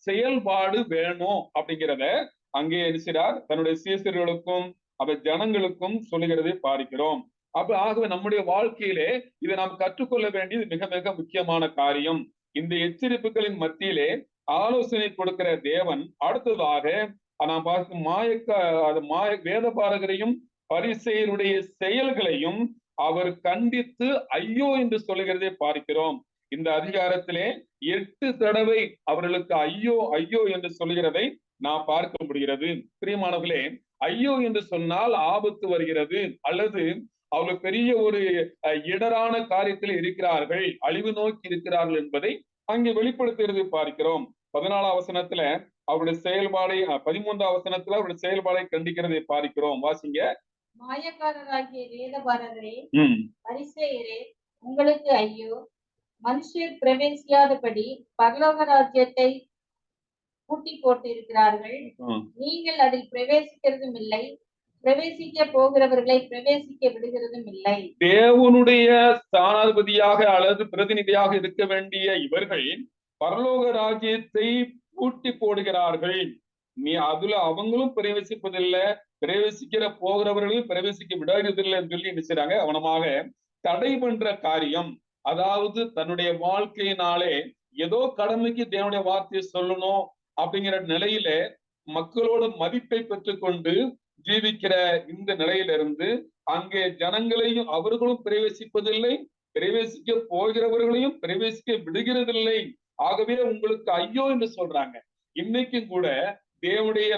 செயல்பாடு வேணும் அப்படிங்கிறத அங்கே இருக்கிறார் தன்னுடைய சீசர்களுக்கும் அவர் ஜனங்களுக்கும் சொல்லுகிறதை பார்க்கிறோம். அப்ப ஆகவே நம்முடைய வாழ்க்கையிலே இதை நாம் கற்றுக்கொள்ள வேண்டியது மிக மிக முக்கியமான காரியம். இந்த எச்சரிப்புகளின் மத்தியிலே ஆலோசனை கொடுக்கிற தேவன் அடுத்ததாக நாம் பார்க்கும் வேதபாரகரையும் பரிசேயருடைய செயல்களையும் அவர் கண்டித்து ஐயோ என்று சொல்லுகிறதை பார்க்கிறோம். இந்த அதிகாரத்திலே 8 தடவை அவர்களுக்கு ஐயோ ஐயோ என்று சொல்லுகிறதை நாம் பார்க்க முடிகிறது. பிரியமானவர்களே, ஐயோ என்று சொன்னால் ஆபத்து வருகிறது அல்லது அவர்கள் பெரிய ஒரு இடரான காரியத்தில் இருக்கிறார்கள், அழிவு நோக்கி இருக்கிறார்கள் என்பதை அங்கே வெளிப்படுத்துகிறது பார்க்கிறோம். 14ஆம் வசனத்துல அவருடைய செயல்பாடை, 13ஆம் வசனத்துல அவருடைய செயல்பாடை கண்டிக்கிறதை பார்க்கிறோம். வாசிங்க. மாயக்காரராகிய வேதபாரகரே, பரிசேயரே, உங்களுக்கு ஐயோ! மனுஷர் பிரவேசியாதபடி பரலோக ராஜ்யத்தை பூட்டி போட்டு இருக்கிறார்கள். நீங்கள் அதில் பிரவேசிக்கிறதும் இல்லை, பிரவேசிக்க போகிறவர்களை பிரவேசிக்க விடுகிறதும் இல்லை. தேவனுடைய ஸ்தானாதிபதியாக அல்லது பிரதிநிதியாக இருக்க வேண்டிய இவர்கள் பரலோக ராஜ்யத்தை பூட்டி போடுகிறார்கள். அதுல அவங்களும் பிரவேசிப்பதில்லை, பிரவேசிக்கிற போகிறவர்களையும் பிரவேசிக்க விடுவதில்லை என்று சொல்லி நினைச்சாங்க. அவனமாக தடை பண்ற காரியம், அதாவது தன்னுடைய வாழ்க்கையினாலே ஏதோ கடமைக்கு தேவனுடைய வார்த்தையை சொல்லணும் அப்படிங்கிற நிலையில மக்களோட மதிப்பை பெற்றுக்கொண்டு ஜீவிக்கிற இந்த நிலையிலிருந்து அங்கே ஜனங்களையும் அவர்களும் பிரவேசிப்பதில்லை, பிரவேசிக்க போகிறவர்களையும் பிரவேசிக்க விடுகிறதில்லை. ஆகவே உங்களுக்கு ஐயோ என்று சொல்றாங்க. இன்னைக்கும் கூட தேவனுடைய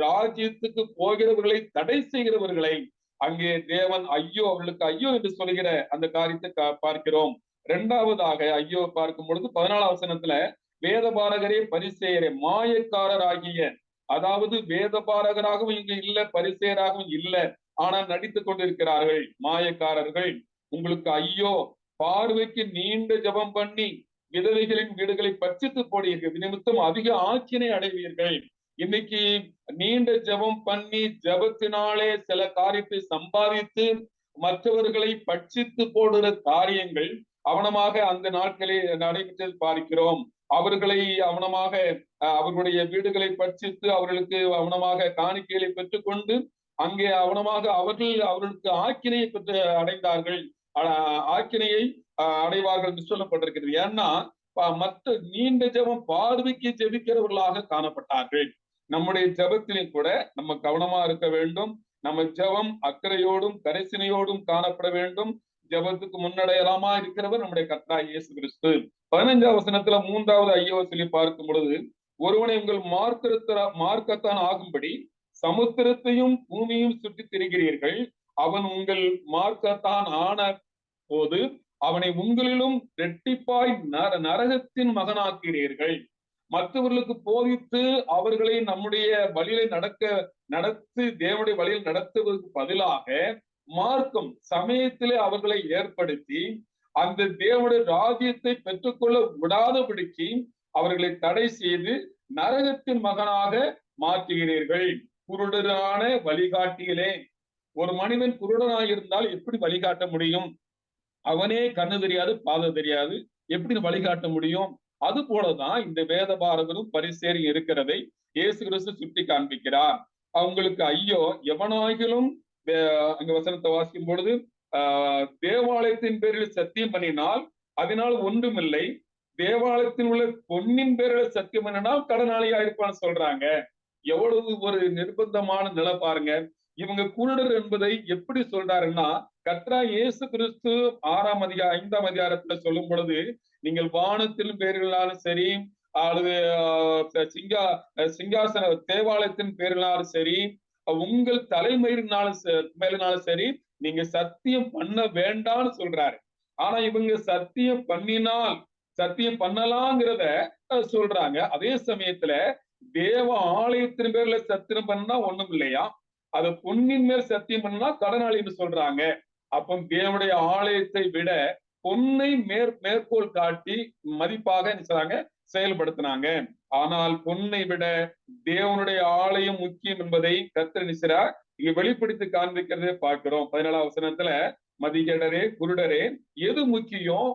ராஜ்யத்துக்கு போகிறவர்களை தடை செய்கிறவர்களை அங்கே தேவன் ஐயோ, அவர்களுக்கு ஐயோ என்று சொல்கிற அந்த காரியத்தை பார்க்கிறோம். இரண்டாவதாக ஐயோ பார்க்கும் பொழுது 14ஆம் வசனத்துல வேதபாரகரே பரிசேயரே, மாயக்காரராகிய, அதாவது வேதபாரகராகவும் இங்கு இல்ல, பரிசேயராகவும் இல்ல, ஆனால் நடித்துக் கொண்டிருக்கிறார்கள் மாயக்காரர்கள். உங்களுக்கு ஐயோ! பார்வைக்கு நீண்ட ஜபம் பண்ணி விதவைகளின் வீடுகளை பட்சித்து போடுவீர்கள், நிமித்தம் அதிக ஆக்கினை அடைவீர்கள். இன்னைக்கு நீண்ட ஜபம் பண்ணி ஜபத்தினாலே சில காரியத்தை சம்பாதித்து மற்றவர்களை பட்சித்து போடுற காரியங்கள் அவனமாக அந்த நாட்களில் நடைபெற்று பார்க்கிறோம். அவர்களை அவனமாக அவர்களுடைய வீடுகளை பட்சித்து அவர்களுக்கு அவனமாக காணிக்கைகளை பெற்றுக்கொண்டு அங்கே அவனமாக அவர்களுக்கு ஆக்கினையை பெற்று அடைந்தார்கள், ஆக்கினையை அடைவார்கள் என்று சொல்லப்பட்டிருக்கிறது. ஏன்னா மற்ற நீண்ட ஜெபம் பார்வைக்கு ஜெபிக்கிறவர்களாக காணப்பட்டார்கள். நம்முடைய ஜெபத்திலும் கூட நம்ம கவனமா இருக்க வேண்டும். நம்ம ஜெபம் அக்கறையோடும் கரிசனையோடும் காணப்பட வேண்டும். ஜெபத்துக்கு முன்னடையலாமா இருக்கிறவர் நம்முடைய கர்த்தராகிய இயேசு கிறிஸ்து. 15ஆம் வசனத்துல 3வது ஐயோ சொல்லி பார்க்கும் பொழுது, ஒருவனை உங்கள் மார்க்கத்தான் ஆகும்படி சமுத்திரத்தையும் பூமியும் சுற்றி திரிகிறீர்கள். அவன் உங்கள் மார்க்கத்தான் ஆன போது அவனை உங்களிலும் இரட்டிப்பாய் நரகத்தின் மகனாக்கிறீர்கள். மற்றவர்களுக்கு போதித்து அவர்களை நம்முடைய வழியில நடத்தி தேவனுடைய வழியில் நடத்துவதற்கு பதிலாக மார்க்கம் சமயத்திலே அவர்களை ஏற்படுத்தி அந்த தேவனுடைய ராஜ்யத்தை பெற்றுக்கொள்ள விடாதபடிக்கு அவர்களை தடை செய்து நரகத்தின் மகனாக மாற்றுகிறீர்கள். குருடரான வழிகாட்டியிலே ஒரு மனிதன் குருடனாயிருந்தால் எப்படி வழிகாட்ட முடியும்? அவனே கண்ணு தெரியாது, பாதை தெரியாது, எப்படி வழிகாட்ட முடியும்? அது போலதான் இந்த வேத பாரகரும் பரிசேரியும் இருக்கிறதை இயேசு கிறிஸ்து சுட்டி காண்பிக்கிறார். அவங்களுக்கு ஐயோ, எவனாகிலும் அங்க வசனத்தை வாசிக்கும் பொழுது தேவாலயத்தின் பேரில் சத்தியம் பண்ணினால் அதனால் ஒன்றுமில்லை, தேவாலயத்தில் உள்ள பொன்னின் பேரில் சத்தியம் பண்ணினால் கடனாளியா இருப்பான்னு சொல்றாங்க. எவ்வளவு ஒரு நிர்பந்தமான நிலை பாருங்க. இவங்க குருடர் என்பதை எப்படி சொல்றாருன்னா, கர்த்தராகிய இயேசு கிறிஸ்து 5ஆம் அதிகாரத்துல சொல்லும் பொழுது, நீங்கள் வானத்தின் பேரிலாலும் சரி அல்லது சிங்காசன தேவாலயத்தின் பேரிலாலும் சரி உங்கள் தலைமையினாலும் சரி நீங்க சத்தியம் பண்ண வேண்டாம்னு சொல்றாரு. ஆனா இவங்க சத்தியம் பண்ணலாங்கிறத சொல்றாங்க. அதே சமயத்துல தேவ ஆலயத்தின் பேர்ல சத்தியம் பண்ணா ஒண்ணும் இல்லையா, அது பொன்னின் மேல் சத்தியம் பண்ணா கடனாளின்னு சொல்றாங்க. அப்போ தேவனுடைய ஆலயத்தை விட பொன்னை மேற்கோள் காட்டி மதிப்பாக செயல்படுத்தினாங்க. ஆனால் பொன்னை விட தேவனுடைய ஆலயம் முக்கியம் என்பதை கர்த்தர் இங்க வெளிப்படுத்தி காண்பிக்கிறதே பார்க்கிறோம். 17ஆம் வசனத்துல, மதிகேடரே குருடரே, எது முக்கியம்?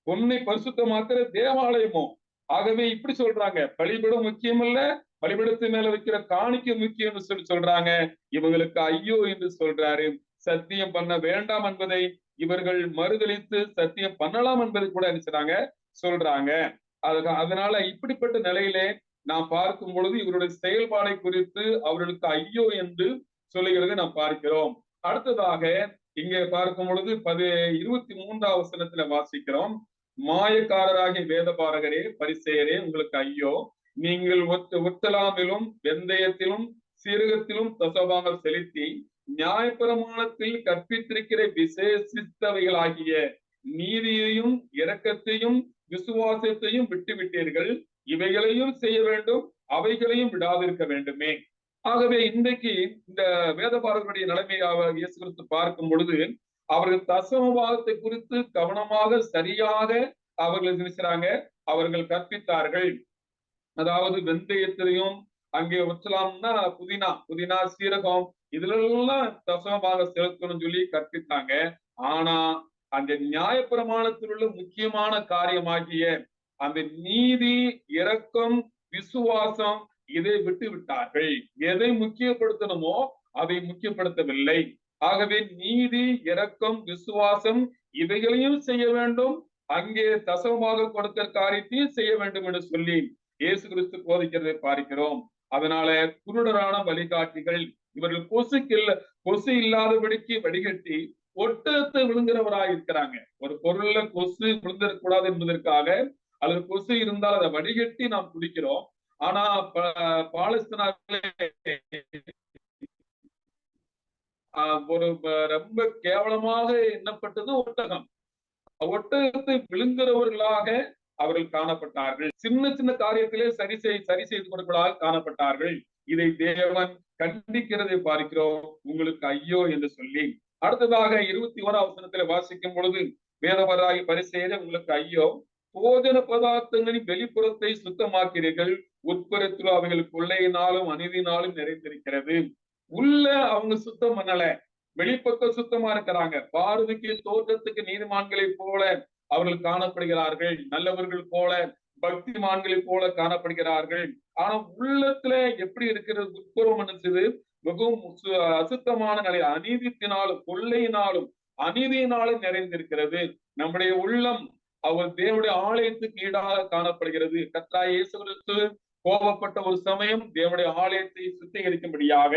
பொன்னை பரிசுத்தமாக்குற தேவாலயமோ? ஆகவே இப்படி சொல்றாங்க, பலிபீடம் முக்கியம் இல்ல, பலிபீடத்து மேல வைக்கிற காணிக்கை முக்கியம் சொல்றாங்க. இவங்களுக்கு ஐயோ என்று சொல்றாரு. சத்தியம் பண்ண வேண்டாம் என்பதை இவர்கள் மறுதளித்து சத்தியம் பண்ணலாம் என்பதை கூட என்ன சொல்றாங்க. அதனால இப்படிப்பட்ட நிலையிலே நாம் பார்க்கும் பொழுது இவருடைய செயல்பாடை குறித்து அவர்களுக்கு ஐயோ என்று சொல்லுகிறது நாம் பார்க்கிறோம். அடுத்ததாக இங்கே பார்க்கும் பொழுது 23ஆம் வசனத்துல வாசிக்கிறோம், மாயக்காரராகிய வேதபாரகரே பரிசேயரே உங்களுக்கு ஐயோ, நீங்கள் ஒத்தலாமிலும் வெந்தயத்திலும் சீரகத்திலும் தசபாகம் செலுத்தி நியாயப்பிரமாணத்தில் கற்பித்திருக்கிற விசேஷித்தவைகளாகிய நீதியையும் இரக்கத்தையும் விசுவாசத்தையும் விட்டுவிட்டீர்கள். இவைகளையும் செய்ய வேண்டும், அவைகளையும் விடாதிருக்க வேண்டுமே. ஆகவே இன்றைக்கு இந்த வேதபாரகருடைய நிலைமையாக இயேசு கிறிஸ்து பார்க்கும் பொழுது அவர்கள் தசமபாகத்தை குறித்து கவனமாக சரியாக அவர்கள் கற்பித்தார்கள். அதாவது வெந்தயத்திலையும் அங்கே வச்சலாம்னா புதினா சீரகம் இதுல எல்லாம் தசமபாக செலுத்தணும்னு சொல்லி கற்பித்தாங்க. ஆனா அந்த நியாயப்பிரமாணத்தில் உள்ள முக்கியமான காரியமாகிய அந்த நீதி இரக்கம் விசுவாசம் இதை விட்டு விட்டார்கள். எதை முக்கியப்படுத்தணுமோ அதை முக்கியப்படுத்தவில்லை. ஆகவே நீதி இரக்கம் விசுவாசம் இவைகளையும் செய்ய வேண்டும், அங்கே தசமமாக கொடுத்த காரியத்தையும் செய்ய வேண்டும் என்று சொல்லி இயேசு கிறிஸ்து போதிக்கிறதை பார்க்கிறோம். அதனால குருடரான வழிகாட்டிகள் இவர்கள் கொசு இல்லாதபடிக்கு வடிகட்டி ஒட்டகத்தை விழுங்குறவராக இருக்கிறாங்க. ஒரு பொருள்ல கொசு விழுந்துடக்கூடாது என்பதற்காக அல்லது கொசு இருந்தால் அதை வடிகட்டி நாம் குடிக்கிறோம். ஆனா பாலஸ்தீனாவிலே ஒரு ரொம்ப கேவலமாக எண்ணப்பட்டது ஒட்டகம். ஒட்டகத்தை விழுங்குறவர்களாக அவர்கள் காணப்பட்டார்கள். சின்ன சின்ன காரியத்திலே சரி செய்து கொடுப்பதாக காணப்பட்டார்கள். இதை தேவன் கண்டிக்கிறதை பார்க்கிறோம், உங்களுக்கு ஐயோ என்று சொல்லி. அடுத்ததாக 21ஆம் வசனத்துல வாசிக்கும் பொழுது, வேதவராகி பரிசேயரே உங்களுக்கு ஐயோ, போஜன பதார்த்தங்களின் வெளிப்புறத்தை சுத்தமாக்கிறீர்கள், உட்புறத்திலும் அவைகள் கொள்ளையினாலும் அநீதியினாலும் நிறைந்திருக்கிறது. உள்ள அவங்க சுத்தம் பண்ணல, வெளிப்பக்கம் சுத்தமா இருக்கிறாங்க. பார்வைக்கு தோற்றத்துக்கு நீதிமான்களை போல அவர்கள் காணப்படுகிறார்கள், நல்லவர்கள் போல பக்திமான்களை போல காணப்படுகிறார்கள். ஆனா உள்ளத்துல எப்படி இருக்கிறது? உட்புறம் நினைச்சது மிகவும் அசுத்தமான நிலை, அநீதியினாலும் கொள்ளையினாலும் அநீதியினாலும் நிறைந்திருக்கிறது. நம்முடைய உள்ளம் அவர் தேவனுடைய ஆலயத்துக்கு ஈடாக காணப்படுகிறது. கர்த்தராகிய இயேசு கிறிஸ்து கோபப்பட்ட ஒரு சமயம் தேவனுடைய ஆலயத்தை சுத்திகரிக்கும்படியாக.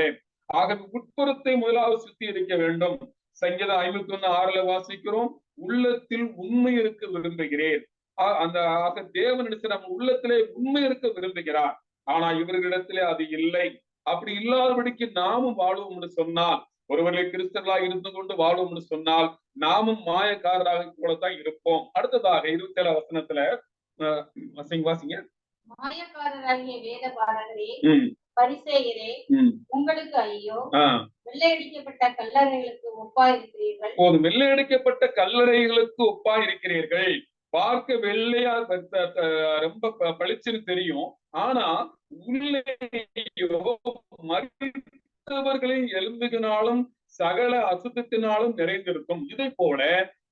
ஆகவே உட்புறத்தை முதலாவது சுத்திகரிக்க வேண்டும். சங்கீதம் 51:6 வாசிக்கிறோம், உள்ளத்தில் உண்மை இருக்க விரும்புகிறேன். ஆக தேவன் நம்ம உள்ளத்திலே உண்மை இருக்க விரும்புகிறார். ஆனா இவர்களிடத்திலே அது இல்லை. அப்படி இல்லாதபடிக்கு நாமும் வாழ்வோம்னு சொன்னால், ஒருவர்களை கிறிஸ்தவர்களாக இருந்து கொண்டு வாழ்வோம்னு சொன்னால் நாமும் மாயக்காரராக போலத்தான் இருப்போம். அடுத்ததாக 27 வசனத்துல வாசிங்க. மாயக்காரராகிய வேத பாரகரே, பரிசேயரே, உங்களுக்கு ஐயோ, வெள்ளையடிக்கப்பட்ட கல்லறைகளுக்கு ஒப்பாயிருக்கிறீர்கள். போதும், வெள்ளையடிக்கப்பட்ட கல்லறைகளுக்கு ஒப்பாயிருக்கிறீர்கள். பார்க்க வெள்ளையா ரொம்ப பளிச்சுன்னு தெரியும், ஆனா உள்ளே மறித்தவர்களின் எலும்புகளாலும் சகல அசுத்தத்தினாலும் நிறைந்திருக்கும். இதை போல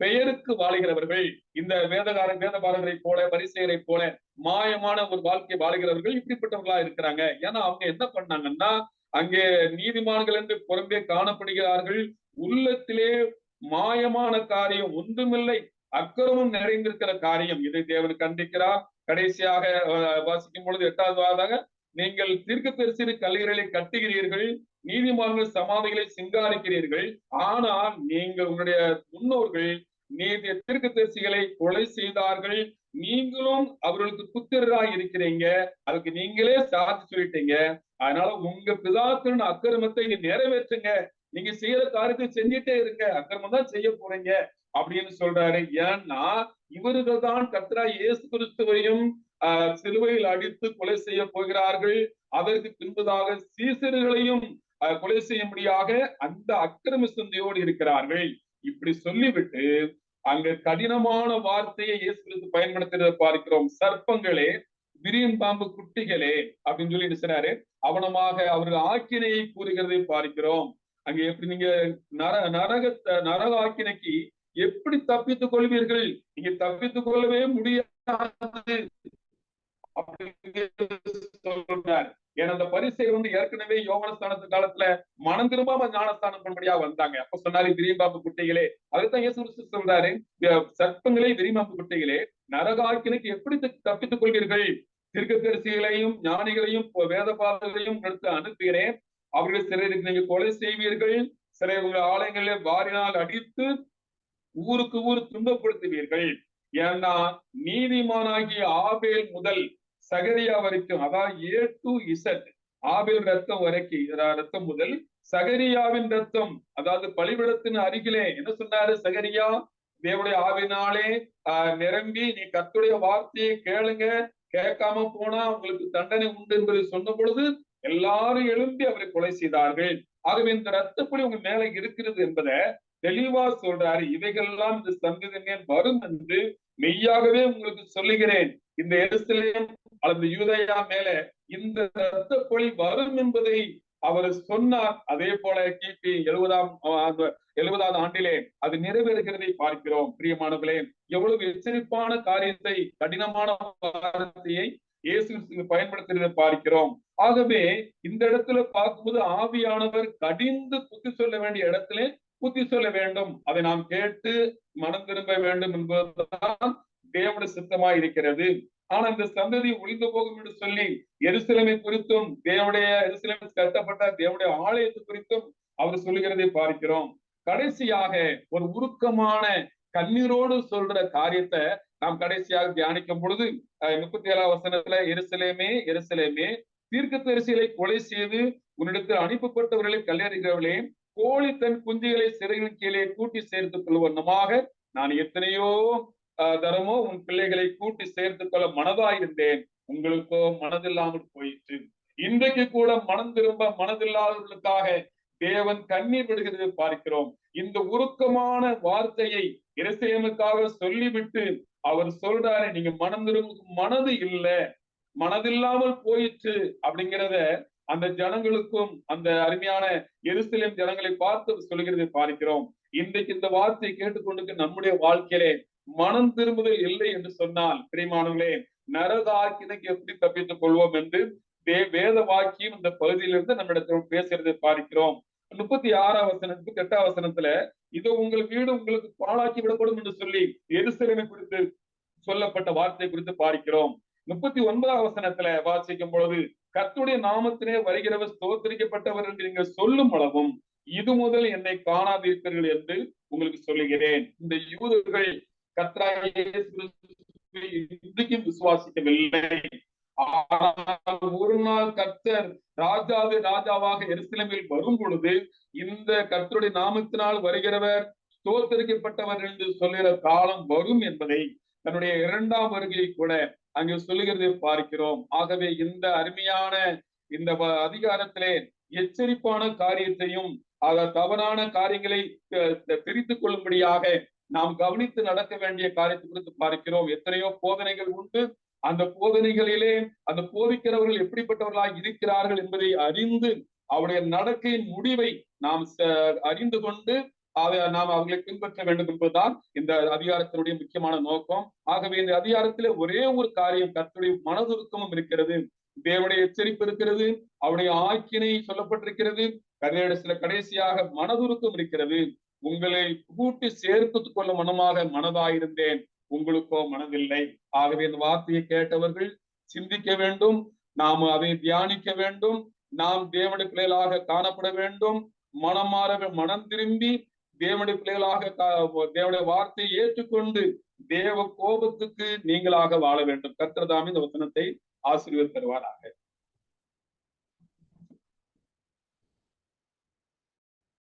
பெயருக்கு வாழுகிறவர்கள், இந்த வேதபாரகரை போல, பரிசேயரை போல மாயமான ஒரு வாழ்க்கை வாழுகிறவர்கள் இப்படிப்பட்டவர்களா இருக்கிறாங்க. ஏன்னா அவங்க என்ன பண்ணாங்கன்னா, அங்கே நீதிமான்கள் என்று புறம்பே காணப்படுகிறார்கள், உள்ளத்திலே மாயமான காரியம் ஒன்றுமில்லை, அக்கிரமம் நிறைந்திருக்கிற காரியம். இதை தேவன் கண்டிக்கிறார். கடைசியாக வாசிக்கும் பொழுது 8வது நீங்கள் தீர்க்கதரிசி கல்லறைகளை கட்டுகிறீர்கள், நீதிமான்கள் சமாதிகளை சிங்காரிக்கிறீர்கள், ஆனால் நீங்கள் உங்களுடைய முன்னோர்கள் நீதிய தீர்க்கதரிசிகளை கொலை செய்தார்கள், நீங்களும் அவர்களுக்கு புத்திரராய் இருக்கிறீங்க, அதுக்கு நீங்களே சாட்சி சொல்லிட்டீங்க. அதனால உங்க பிதாக்களின் அக்கிரமத்தை நீங்க நிறைவேற்றுங்க, நீங்க செய்யற காரியத்தை செஞ்சுட்டே இருங்க, அக்கிரமம் தான் செய்ய போறீங்க அப்படின்னு சொல்றாரு. ஏன்னா இவர்கள் தான் கர்த்தராகிய இயேசு கிறிஸ்துவையும் சிலுவையில் அடித்து கொலை செய்ய போகிறார்கள். அதற்கு பின்பதாக சீசர்களையும் கொலை செய்யும்படியாக அந்த அக்கிரம சிந்தையோடு இருக்கிறார்கள். இப்படி சொல்லிவிட்டு அங்க கடினமான வார்த்தையை இயேசு கிறிஸ்து பயன்படுத்துறதை பார்க்கிறோம். சர்ப்பங்களே, விரியன் பாம்பு குட்டிகளே அப்படின்னு சொல்லி சொன்னாரு. அவனமாக அவர்கள் ஆக்கினையை கூறுகிறதை பார்க்கிறோம். அங்க எப்படி நீங்க நரக ஆக்கினைக்கு எப்படி தப்பித்துக் கொள்வீர்கள்? நீங்க தப்பித்துக் கொள்ளவே முடியாது சொல்றார். ஏன்னா அந்த பரிசேயர் ஏற்கனவே யோவானஸ்நானத்து காலத்துல மனம் திரும்பாம ஞானஸ்தானம் பண்ணும்படியா வந்தாங்க. அப்ப சொன்னாரு விரியம்பாம்பு குட்டிகளே, அதுதான் இயேசு கிறிஸ்து சொல்றாரு, சர்ப்பங்களே, விரியம்பாம்பு குட்டிகளே, நரகாக்கினைக்கு எப்படி தப்பித்துக் கொள்வீர்கள்? தீர்க்கதரிசிகளையும் ஞானிகளையும் வேதபாரகரையும் எடுத்து அனுப்புகிறேன், அவர்கள் சிலருக்கு நீங்க கொலை செய்வீர்கள், சில உங்கள் ஆலயங்களிலே வாரினால் அடித்து ஊருக்கு ஊர் துன்பப்படுத்துவீர்கள். ஏன்னா நீதிமானாகிய ஆபேல் முதல் சகரியா வரைக்கும், அதாவது A to Z, ஆபேல் ரத்தம் வரைக்கும், ரத்தம் முதல் சகரியாவின் ரத்தம், அதாவது பலிபீடத்தின் அருகிலே என்ன சொன்னாரு சகரியா? தேவனுடைய ஆவினாலே நிரம்பி நீ கர்த்தருடைய வார்த்தையை கேளுங்க, கேட்காம போனா உங்களுக்கு தண்டனை உண்டு என்பதை சொன்ன பொழுது எல்லாரும் எழும்பி அவரை கொலை செய்தார்கள். ஆகவே இந்த ரத்தப்படி உங்க மேல இருக்கிறது என்பதை தெளிவா சொல்றாரு. இவைகள்லாம் இந்த சந்ததியின் மேல் வரும் என்று மெய்யாகவே உங்களுக்கு சொல்லுகிறேன். இந்த எருசலேம் அல்லது யூதேயா மேல இந்த ரத்தப்பொழி வரும் என்பதை அவர் சொன்னார். அதே போல கிபி 70ஆம் ஆண்டிலே அது நிறைவேறுகிறதை பார்க்கிறோம். பிரியமானவர்களே, எவ்வளவு எச்சரிப்பான காரியத்தை, கடினமான வார்த்தையை இயேசு பயன்படுத்துகிறதை பார்க்கிறோம். ஆகவே இந்த இடத்துல பார்க்கும்போது ஆவியானவர் கடிந்து புத்தி சொல்ல வேண்டிய இடத்திலே புத்தி சொல்ல வேண்டும். அதை நாம் கேட்டு மனம் திரும்ப வேண்டும் என்பதுதான் தேவனுடைய சித்தமாய் இருக்கிறது. ஆனா இந்த சந்ததி ஒழிந்து போகும் என்று சொல்லி எருசலேமை குறித்தும், தேவனுடைய எருசலேமில் கட்டப்பட்ட தேவனுடைய ஆலயத்தை குறித்தும் அவர் சொல்லுகிறதை பார்க்கிறோம். கடைசியாக ஒரு உருக்கமான கண்ணீரோடு சொல்ற காரியத்தை நாம் கடைசியாக தியானிக்கும் பொழுது 37ஆம் வசனத்துல, எருசலேமே, எருசலேமே, தீர்க்கதரிசிகளை கொலை செய்து உன்னிடத்தில் அனுப்பப்பட்டவர்களை கல்லறிகிறவர்களே, கோழி தன் குஞ்சுகளை சிறையின் கீழே கூட்டி சேர்த்துக் கொள்வனமாக நான் எத்தனையோ தரமோ உன் பிள்ளைகளை கூட்டி சேர்த்துக் கொள்ள மனதாயிருந்தேன், உங்களுக்கோ மனதில்லாமல் போயிற்று. இன்றைக்கு கூட மனம் திரும்ப மனதில்லாதவர்களுக்காக தேவன் கண்ணீர் விடுகிறது பார்க்கிறோம். இந்த உருக்கமான வார்த்தையை எருசலேமுக்காக சொல்லிவிட்டு அவர் சொல்றாரு, நீங்க மனம் திரும்ப மனது இல்லை, மனதில்லாமல் போயிற்று அப்படிங்கிறத அந்த ஜனங்களுக்கும், அந்த அருமையான எருசலேம் ஜனங்களை பார்த்து சொல்லுகிறதை பார்க்கிறோம். இன்றைக்கு இந்த வார்த்தையை கேட்டுக்கொண்டு நம்முடைய வாழ்க்கையிலே மனம் திரும்புதல் இல்லை என்று சொன்னால், பிரியமானவர்களே, நரகாக்கினைக்கு எப்படி தப்பித்துக் கொள்வோம் என்று வேத வாக்கியம் இந்த பகுதியிலிருந்து நம்மிடத்தில் பேசுறதை பார்க்கிறோம். 36ஆம் வசனம் 38ஆம் வசனத்துல, இதோ உங்கள் வீடு உங்களுக்கு பாழாக்கி விடப்படும் என்று சொல்லி எருசலேமை குறித்து சொல்லப்பட்ட வார்த்தை குறித்து பார்க்கிறோம். 39வது வசனத்துல வாசிக்கும் பொழுது, கர்த்தருடைய நாமத்திலே வருகிறவர் ஸ்தோத்திரிக்கப்பட்டவர் என்று நீங்கள் சொல்லும் அளவும் இது முதல் என்னை காணாதிருப்பீர்கள் என்று உங்களுக்கு சொல்லுகிறேன். இந்த யூதர்கள் கர்த்தராகிய இயேசு கிறிஸ்துவை இன்றைக்கும் விசுவாசிக்கவில்லை. ஆனால் ஒரு நாள் கர்த்தர் ராஜாவாக எருசலேமில் வரும் பொழுது இந்த கர்த்தருடைய நாமத்தினால் வருகிறவர் ஸ்தோத்திரிக்கப்பட்டவர் என்று சொல்லுகிற காலம் வரும் என்பதை தன்னுடைய 2ஆம் வருகையை கூட அங்கே சொல்லுகிறதை பார்க்கிறோம். ஆகவே இந்த அருமையான இந்த அதிகாரத்திலே எச்சரிப்பான காரியத்தையும் தவறான காரியங்களை பிரித்துக் கொள்ளும்படியாக நாம் கவனித்து நடக்க வேண்டிய காரியத்தை குறித்து பார்க்கிறோம். எத்தனையோ போதனைகள் உண்டு. அந்த போதனைகளிலே அந்த போதிக்கிறவர்கள் எப்படிப்பட்டவர்களாக இருக்கிறார்கள் என்பதை அறிந்து அவருடைய நடக்கையின் முடிவை நாம் அறிந்து கொண்டு அதை நாம் அவர்களை பின்பற்ற வேண்டும் என்பதுதான் இந்த அதிகாரத்தினுடைய முக்கியமான நோக்கம். ஆகவே இந்த அதிகாரத்திலே ஒரே ஒரு காரியம், கர்த்தருடைய மனதுருக்கமும் இருக்கிறது, தேவனுடைய எச்சரிப்பு இருக்கிறது, அவருடைய ஆக்கினை சொல்லப்பட்டிருக்கிறது, கடைசியாக மனதுருக்கம் இருக்கிறது. உங்களை கூட்டி சேர்த்துக் கொள்ளும் மனதாயிருந்தேன், உங்களுக்கோ மனதில்லை. ஆகவே இந்த வார்த்தையை கேட்டவர்கள் சிந்திக்க வேண்டும், நாம் அதை தியானிக்க வேண்டும், நாம் தேவனுடைய பிள்ளைகளாக காணப்பட வேண்டும், மனம் திரும்பி தேவனுடைய பிள்ளைகளாக தேவனுடைய வார்த்தையை ஏற்றுக்கொண்டு தேவ கோபத்துக்கு நீங்களாக வாழ வேண்டும். கர்த்தர் தாமே இந்த வசனத்தை ஆசீர்வதித்து தருவாராக.